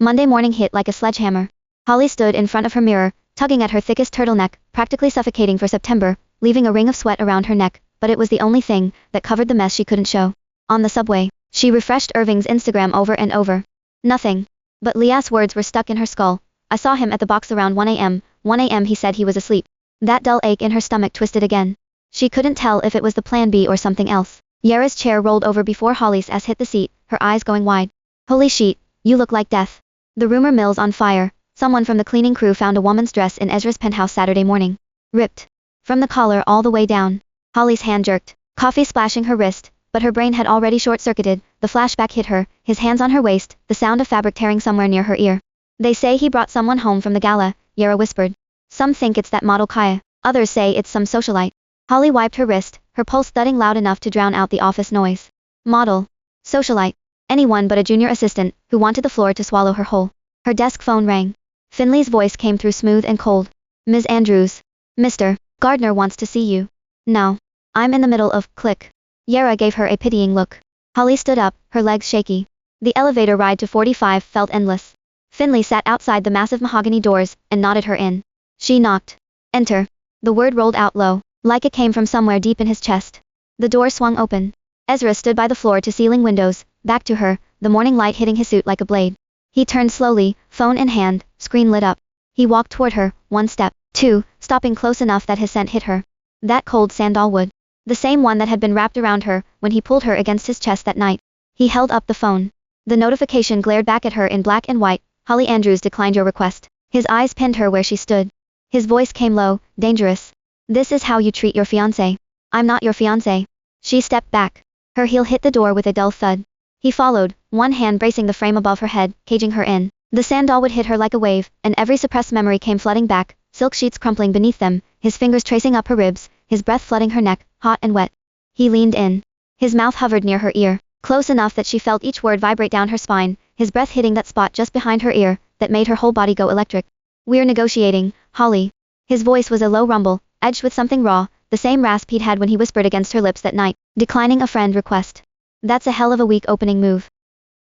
Monday morning hit like a sledgehammer. Holly stood in front of her mirror, tugging at her thickest turtleneck, practically suffocating for September, leaving a ring of sweat around her neck, but it was the only thing that covered the mess she couldn't show. On the subway, she refreshed Irving's Instagram over and over. Nothing. But Lias's words were stuck in her skull. I saw him at the box around 1 a.m. 1 a.m. he said he was asleep. That dull ache in her stomach twisted again. She couldn't tell if it was the plan B or something else. Yara's chair rolled over before Holly's ass hit the seat, her eyes going wide. Holy shit, you look like death. The rumor mill's on fire. Someone from the cleaning crew found a woman's dress in Ezra's penthouse Saturday morning. Ripped. From the collar all the way down. Holly's hand jerked, coffee splashing her wrist, but her brain had already short-circuited. The flashback hit her, his hands on her waist, the sound of fabric tearing somewhere near her ear. They say he brought someone home from the gala, Yara whispered. Some think it's that model Kaya, others say it's some socialite. Holly wiped her wrist, her pulse thudding loud enough to drown out the office noise. Model. Socialite. Anyone but a junior assistant, who wanted the floor to swallow her whole. Her desk phone rang. Finley's voice came through smooth and cold. Ms. Andrews. Mr. Gardner wants to see you. Now. I'm in the middle of, click. Yara gave her a pitying look. Holly stood up, her legs shaky. The elevator ride to 45 felt endless. Finley sat outside the massive mahogany doors, and nodded her in. She knocked. Enter. The word rolled out low, like it came from somewhere deep in his chest. The door swung open. Ezra stood by the floor-to-ceiling windows, back to her, the morning light hitting his suit like a blade. He turned slowly, phone in hand, screen lit up. He walked toward her, one step, two, stopping close enough that his scent hit her. That cold sandalwood. The same one that had been wrapped around her, when he pulled her against his chest that night. He held up the phone. The notification glared back at her in black and white. Holly Andrews declined your request. His eyes pinned her where she stood. His voice came low, dangerous. This is how you treat your fiancé. I'm not your fiancé. She stepped back. Her heel hit the door with a dull thud. He followed, one hand bracing the frame above her head, caging her in. The sandalwood hit her like a wave, and every suppressed memory came flooding back, silk sheets crumpling beneath them, his fingers tracing up her ribs, his breath flooding her neck, hot and wet. He leaned in. His mouth hovered near her ear, close enough that she felt each word vibrate down her spine, his breath hitting that spot just behind her ear, that made her whole body go electric. We're negotiating, Holly. His voice was a low rumble, edged with something raw, the same rasp he'd had when he whispered against her lips that night, declining a friend request. That's a hell of a weak opening move.